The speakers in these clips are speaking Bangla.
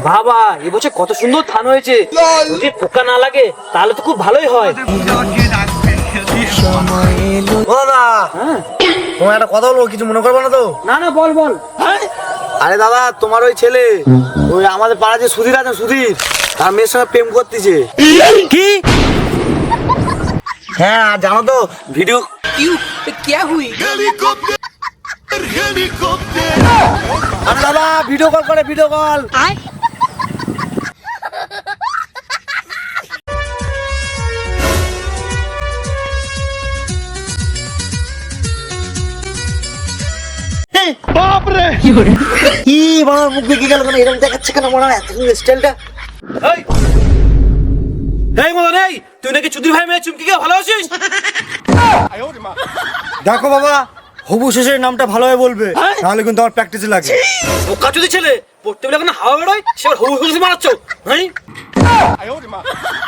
বাবা এবছর কত সুন্দর ধান হয়েছে, যদি পোকা না লাগে তাহলে তো খুব ভালোই হয়। দাদা তোমার একটা কথা বলবো, কিছু মনে করবো না তো? না না, বল বল। আরে দাদা, তোমার ওই ছেলে ওই আমাদের পাড়া যে সুধীর আছে, সুধীর তার মেয়ের সঙ্গে প্রেম করতেছে। কি? হ্যাঁ, আর জানো তো ভিডিও আরে দাদা ভিডিও কল করে, ভিডিও কল। কি বাবা, মুখ দেখে গেল কেন? এরকম দেখাচ্ছে কেন? মনে হয় এত সুন্দর স্টাইলটা। এই মদন, এই তুই নাকি চুদির ভাই মেয়ে চুমকিকে ভালোবাসিস? দেখো বাবা, হবু শেষের নামটা ভালোভাবে বলবে, তাহলে কিন্তু আমার প্র্যাকটিসে লাগে। বোকা চুদি ছেলে, পড়তে বলে এখন হাওয়া বেরোয়, সে হবু হুসি মারাচ্ছ। হ্যাঁ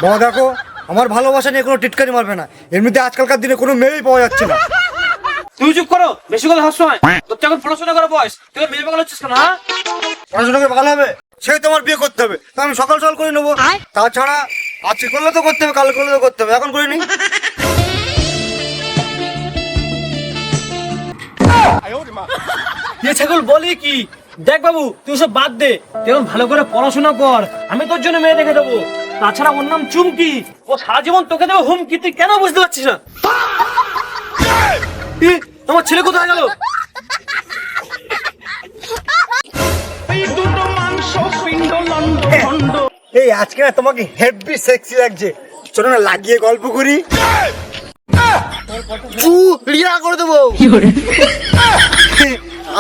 বাবা দেখো, আমার ভালোবাসা নিয়ে কোনো টিটকারি মারবে না। এমনিতে আজকালকার দিনে কোনো মেয়েই পাওয়া যাচ্ছে না। তুই চুপ করো, বেশি কথা হাস সময়। তোর এখন পড়াশোনা করার বয়স, তুই মেয়ে পাগল হচ্ছিস কেন? হ্যাঁ, পড়াশোনা করে ভালো হবে, সেই তোমার বিয়ে করতে হবে। তা আমি সকাল সকাল করে নেবো। তাছাড়া আজকে করলে তো করতে হবে, কাল করলে তো করতে হবে, এখন করে নি। ছাগল বলি কি, দেখ বাবু তুই সব বাদ দে, তুই এখন ভালো করে পড়াশোনা কর, আমি তোর জন্য মেয়ে দেখে দেবো। তাছাড়া ওর নাম চুমকি, ও সারা জীবন তোকে দেবো হুমকি, তুই কেন বুঝতে পারছিস না? আমার ছেলে কোথায় গেল? এই আজকে না তোমাকে হেভি সেক্সি লাগছে, চলো না লাগিয়ে গল্প করি। করে দেবো।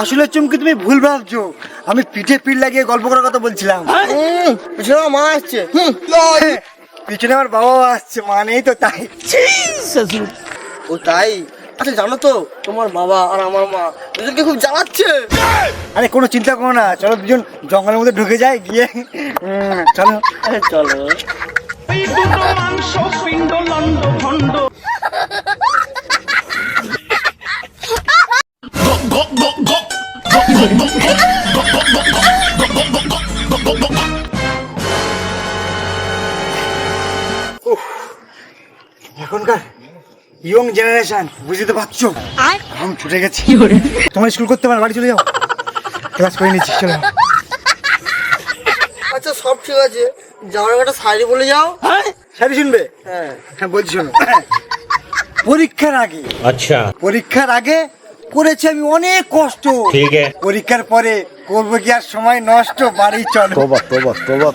আসলে চুমকি তুমি ভুল ভাবছো, আমি পিঠে পিঠ লাগিয়ে গল্প করার কথা বলছিলাম। পিছনে আমার মা আসছে, পিছনে আমার বাবা আসছে, মা নেই তো তাই। ও তাই? আচ্ছা জানো তো, তোমার বাবা আর আমার মা দুজনকে খুব জ্বালাচ্ছে। আরে কোনো চিন্তা করো না, চলো দুজন জঙ্গলের মধ্যে ঢুকে যাই, গিয়ে চলো চলো। এখনকার ইয়ং জেনারেশন, বুঝতে পারছো, আমি ছুটে গেছি। তোমার স্কুল করতে পারো, বাড়ি চলে যাও, ক্লাস করে নিচ্ছি, চলো। আচ্ছা সব ঠিক আছে, যাওয়ার একটা শাড়ি বলে যাও। শাড়ি শুনবে? হ্যাঁ হ্যাঁ বলছি, শোনো। পরীক্ষার আগে, আচ্ছা পরীক্ষার আগে করেছি আমি অনেক কষ্ট, ঠিক আছে। পরীক্ষার পরে করবো কি আর সময় নষ্ট, বাড়ি চলো। তোবা তোবা তোবা।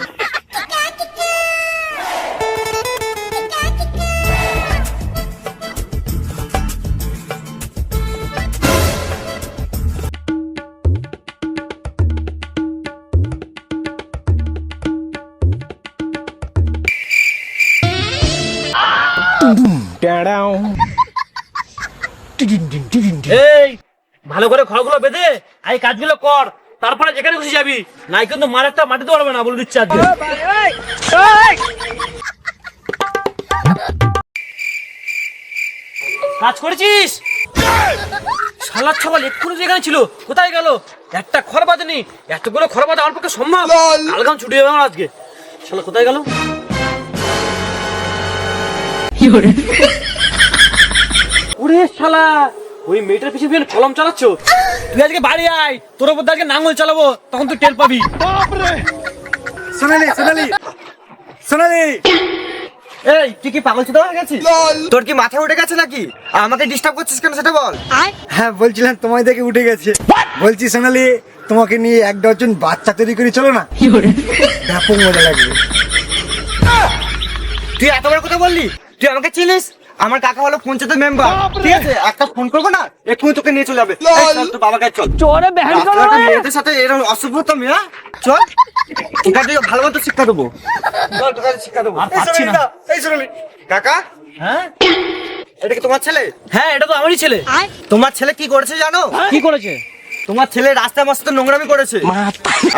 এই ভালো করে ঘরগুলো বেঁধে এই কাজগুলো কর, তারপরে যেখানে খুশি যাবি, নাই কিন্তু মার একটা মাটিতে পারবে না, বলে দিচ্ছি আজকে। কাজ করেছিস? শালার ছাগল এক্ষুনি যেখানে ছিল কোথায় গেল? একটা খড় বাজেনি, এতগুলো খড় বাজা আমার পক্ষে সম্ভব? কালগাম ছুটি যাবে আমার আজকে। শালা কোথায় গেল? ওরে শালা, ওই মেয়েটার পিছনে কলম চালাচ্ছ? তুই আজকে বাড়ি আয়, তোর উপর আজকে নাঙ্গল চালাবো, তখন তুই টের পাবি। সোনালি সোনালি সোনালি, এই তুই কি পাগল চোদা হয়ে গেছিস? তোর কি মাথা উঠে গেছে নাকি? আমাকে ডিস্টার্ব করছিস কেন সেটা বল। হ্যাঁ বলছিলাম তোমায় দেখে উঠে গেছে। বলছি সোনালি, তোমাকে নিয়ে এক ডজন বাচ্চা তৈরি করি, চলো না, ব্যাপক মজা লাগবে। তুই এত বড় কথা বললি? তুই আমাকে চিনিস? আমার কাকা হলো পঞ্চায়েতের মেম্বার, ঠিক আছে? একটা ফোন করবো না, এক্ষুনি তোকে নিয়ে চলে যাবে। চল তোর বাবাকে, চল। চোরে বেহাল করো মেয়েদের সাথে এরকম অসভ্যতা মেয়া, চল। ঠিক আছে, ভালো মতো শিক্ষা দেবো, চল তোকে শিক্ষা দেবো। আর পাচ্ছি না। এই সোনালি কাকা, হ্যাঁ এটা কি তোমার ছেলে? হ্যাঁ, এটা তো আমারই ছেলে। তোমার ছেলে কি করেছে জানো? কি করেছে? তোমার ছেলে রাস্তায় মস্ত নোংরামি করেছে।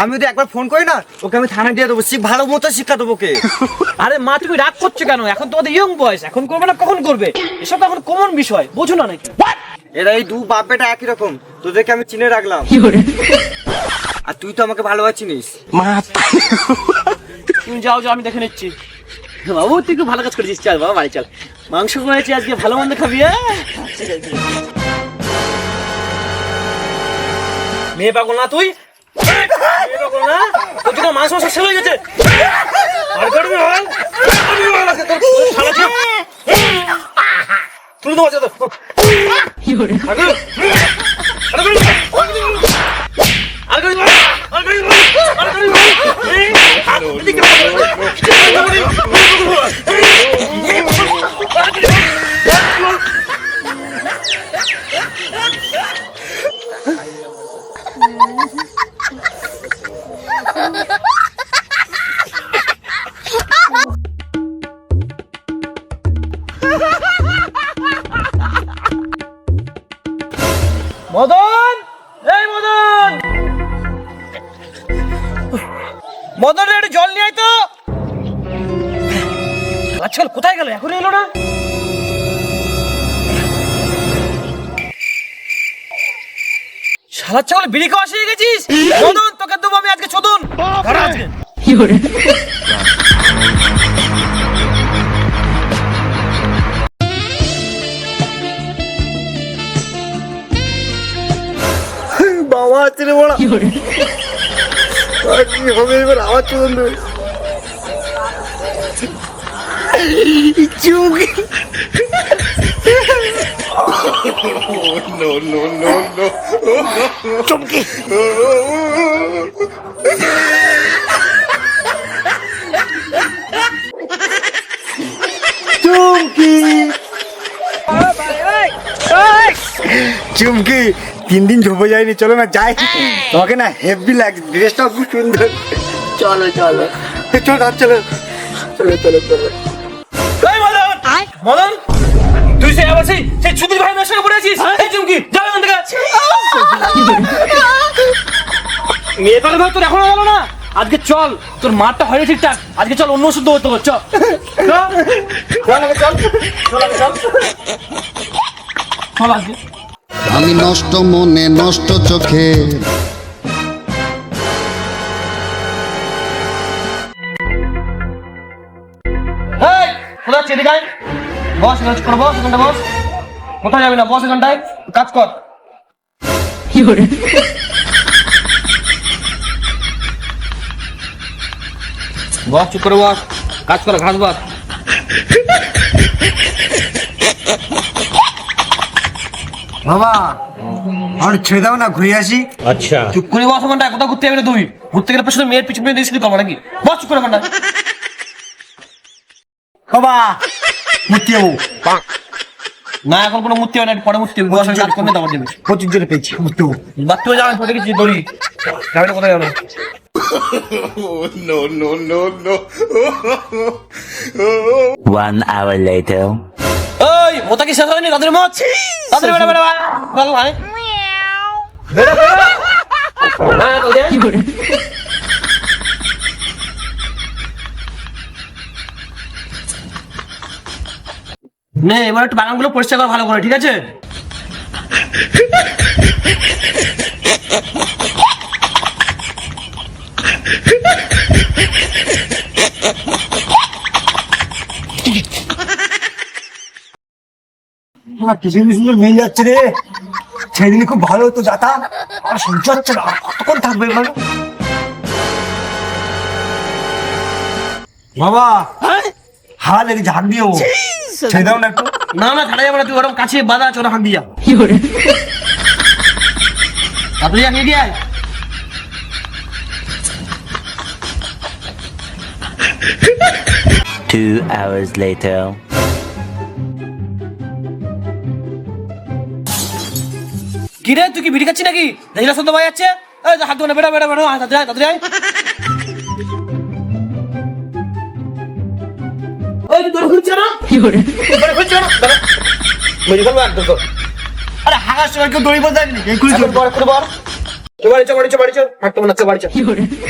আমি যদি একবার ফোন করি না, ওকে আমি থানায় দিয়ে দেবো, ভালো মতো শিক্ষা দেবো ওকে। আরে মা তুমি রাগ করছো কেন? এখন তোমাদের ইয়ং বয়স, এখন করবে না কখন করবে? এসব তো এখন কমন বিষয়, বোঝো না নাকি? এরা এই দু বাপ বেটা একই রকম, তোদেরকে আমি চিনে রাখলাম। আর তুই তো আমাকে ভালোভাবে চিনিস। তুমি যাও যাও, আমি দেখে নিচ্ছি। বাবু তুই একটু ভালো কাজ করেছিস, চল বাবা বাড়ি চল। মাংস করেছি আজকে, ভালো মন্দ খাবি। মেয়ে পাগল না তুই? মেয়ে পাগল না? তোর জন্য মাংস শেষ হয়ে গেছে। আর করবি বল? তুই তো বাঁচা তো। মদন, এই মদন, মদন রে, একটু জল নিয়ে আয় তো। আচ্ছা কোথায় গেল? এখন এলো না। শালা ছাগল, বিড়ি খাওয়া শিখে গেছিস? মদন তোকে দেবো আমি আজকে চোদন। ধর আজকে। বাবা আছে রে বড়া, কি হবে এবার? আবার চলুন চুমকি। চুমকি চুমকি চুমকি, 3 দিন ঝোপে যায়নি, চলো না যাই। তোমাকে না হেভি লাগছে, ড্রেসটা খুব সুন্দর। চলো চলো চলো চলো চলো চলো চলো। এই মদন, মদন তুই সে আবার সেই চুদির ভাই মেয়ের সঙ্গে পড়ে আছিস? এই চুমকি যাও এখান থেকে। মেয়ে পালে ভাই তোর এখনো গেল না? আজকে চল, তোর মারটা হয়নি ঠিকঠাক, আজকে চল অন্য ওষুধ দেবো। চল চল চল চল আজকে। আমি নষ্ট মনে নষ্ট চোখে, এই কোথায় আছিস? এদিকে আয়। বস কাজ কর, বস এখানটা বস। কোথায় যাবি না? বস এখানটায়, কাজ কর। বস চুপ করে বস, কাজ কর, ঘাস বস। বাবা আমার ছেড়ে দাও না, ঘুরে আসি। আচ্ছা চুপ করে বস ওখানটায়। কোথাও ঘুরতে যাবি না তুই? ঘুরতে গেলে পেছনে মেয়ের পিছনে দিয়ে শুরু করবো নাকি? বস চুপ করে ওখানটায়। বাবা মূর্তি যাবো না, এখন কোনো মূর্তি হবে না, পরে মূর্তি হবে। বস কাজ করবে, দাবার দেবে। প্রচুর জোরে পেয়েছি মূর্তি যাবো। বাথরুমে যাবেন, পরে গেছি দড়ি যাবে না, কোথায় যাবে? One hour later. ওই মোতা কি শেষ হয়নি? তাদের মত তাদের বেড়া বেড়া ভালো ভাই। নে এবার একটু বাগানগুলো পরিষ্কার করা ভালো করে, ঠিক আছে? কিছু সুন্দর মিল যাচ্ছে রে, সেদিন খুব ভালো হতো যাতা। আর সহ্য হচ্ছে না, কতক্ষণ থাকবে এবার? বাবা হাওয়া লেগে ঝাঁক দিও, ছেড়ে দাও না একটু। না না ছাড়া যাবে না, তুই ওরকম কাছে বাধা আছে, ওরা হাঁক দিয়া। তাড়াতাড়ি আনিয়ে দিয়ে আয়। 2 hours later. কি রে, তুই কি বিড়ি খাচ্ছি নাকি? দেখিলা শুনতে পাওয়া যাচ্ছে। এই হাত ধোয়া, বেড়া বেড়া বেড়া, তাড়াতাড়ি আয়, তাড়াতাড়ি আয়। ওই তোর ঘুরছে না? কি করে ঘুরছে না? মেডিকেল একদম। আরে হাগার সময় কেউ দড়ি বলতে বর বাড়ি চো থাকতে মনে হচ্ছে বাড়ি চো,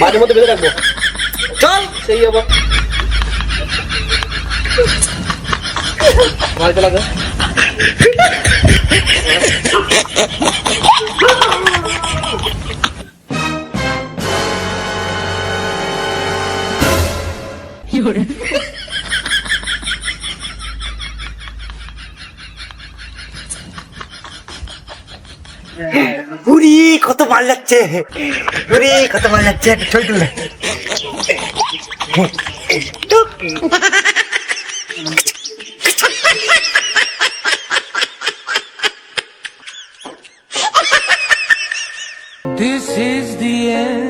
বাড়ির মধ্যে বেঁধে রাখবো। চল সেই আবার বাড়িতে লাগে। উরি কত ভালো লাগছে, উরি কত ভালো লাগছে, একটা ছবি তুললে। This is the end.